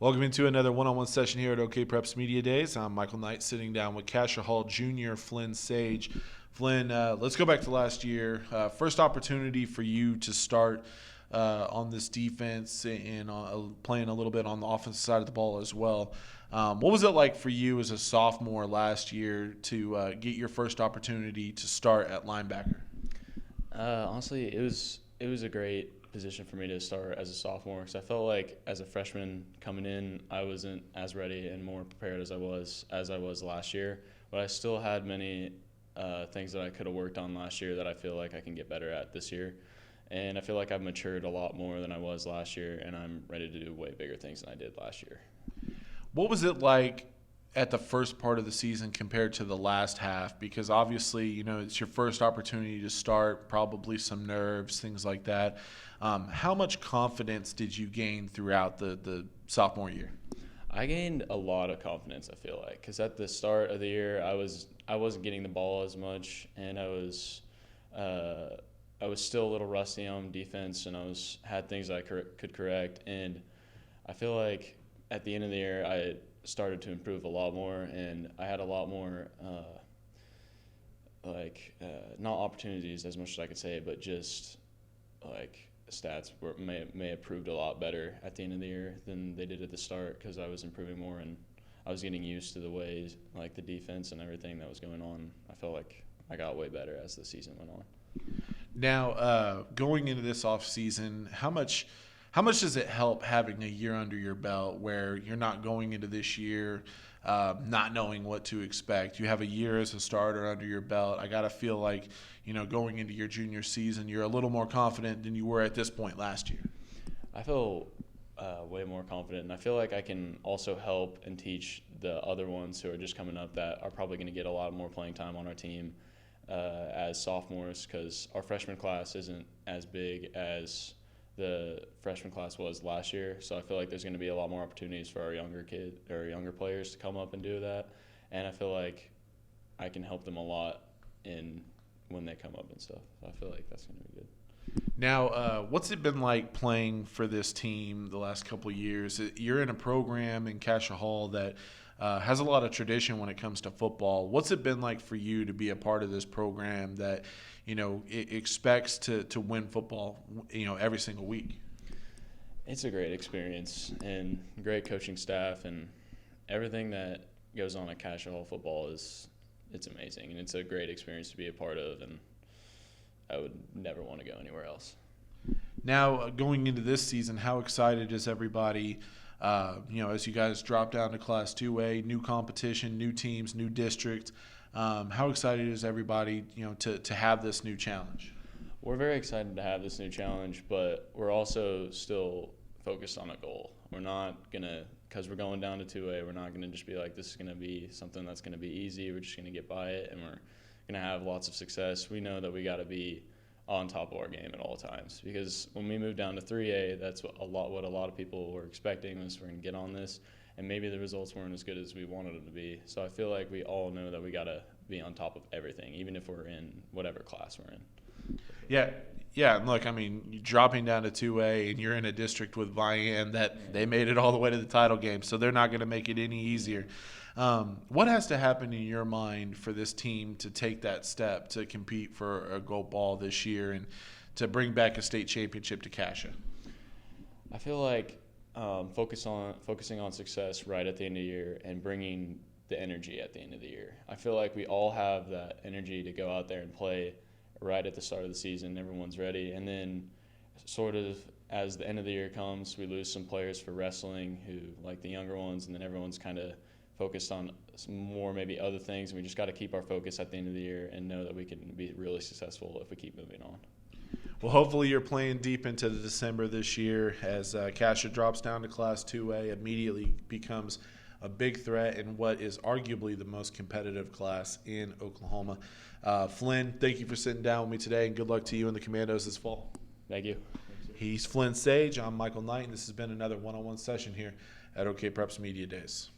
Welcome into another one-on-one session here at OKPreps Media Days. I'm Michael Knight, sitting down with Cascia Hall Jr., Flynn Sage. Flynn, let's go back to last year. First opportunity for you to start on this defense and playing a little bit on the offensive side of the ball as well. What was it like for you as a sophomore last year to get your first opportunity to start at linebacker? Honestly, it was a great position for me to start as a sophomore because I felt like as a freshman coming in, I wasn't as ready and more prepared as I was last year. But I still had many things that I could have worked on last year that I feel like I can get better at this year. And I feel like I've matured a lot more than I was last year, and I'm ready to do way bigger things than I did last year. What was it like at the first part of the season compared to the last half? Because obviously, it's your first opportunity to start, probably some nerves, things like that. How much confidence did you gain throughout the sophomore year? I gained a lot of confidence, I feel like, because at the start of the year, I wasn't getting the ball as much, and I was still a little rusty on defense, and had things I could correct. And I feel like at the end of the year, I started to improve a lot more, and I had a lot more not opportunities as much as I could say, but just like stats may have proved a lot better at the end of the year than they did at the start because I was improving more and I was getting used to the ways, like the defense and everything that was going on. I felt like I got way better as the season went on. Now, going into this offseason, how much does it help having a year under your belt where you're not going into this year not knowing what to expect? You have a year as a starter under your belt. I got to feel like, going into your junior season, you're a little more confident than you were at this point last year. I feel way more confident, and I feel like I can also help and teach the other ones who are just coming up that are probably going to get a lot more playing time on our team as sophomores because our freshman class isn't as big as the freshman class was last year. So I feel like there's going to be a lot more opportunities for our younger players to come up and do that. And I feel like I can help them a lot when they come up and stuff. So I feel like that's going to be good. Now, what's it been like playing for this team the last couple of years? You're in a program in Cascia Hall that has a lot of tradition when it comes to football. What's it been like for you to be a part of this program that, it expects to win football, every single week? It's a great experience and great coaching staff, and everything that goes on at Cascia Hall football it's amazing, and it's a great experience to be a part of, and I would never want to go anywhere else. Now, going into this season, how excited is everybody, as you guys drop down to Class 2A, new competition, new teams, new district? How excited is everybody, to have this new challenge? We're very excited to have this new challenge, but we're also still focused on a goal. We're not going to, because we're going down to 2A, we're not going to just be like, this is going to be something that's going to be easy. We're just going to get by it, and we're going to have lots of success. We know that we got to be on top of our game at all times because when we move down to 3A, that's what a lot of people were expecting was we're going to get on this, and maybe the results weren't as good as we wanted them to be. So I feel like we all know that we got to be on top of everything, even if we're in whatever class we're in. Yeah, and look, you're dropping down to 2A, and you're in a district with Vian that they made it all the way to the title game, so they're not going to make it any easier. What has to happen in your mind for this team to take that step to compete for a gold ball this year and to bring back a state championship to Cascia? I feel like focusing on success right at the end of the year and bringing the energy at the end of the year. I feel like we all have that energy to go out there and play right at the start of the season. Everyone's ready, and then sort of as the end of the year comes, we lose some players for wrestling who like the younger ones, and then everyone's kind of focused on some more maybe other things, and we just got to keep our focus at the end of the year and know that we can be really successful if we keep moving on. Well, hopefully you're playing deep into the December this year as Cascia drops down to Class 2A, immediately becomes a big threat in what is arguably the most competitive class in Oklahoma. Flynn, thank you for sitting down with me today, and good luck to you and the Commandos this fall. Thank you. He's Flynn Sage. I'm Michael Knight, and this has been another one-on-one session here at OKPreps Media Days.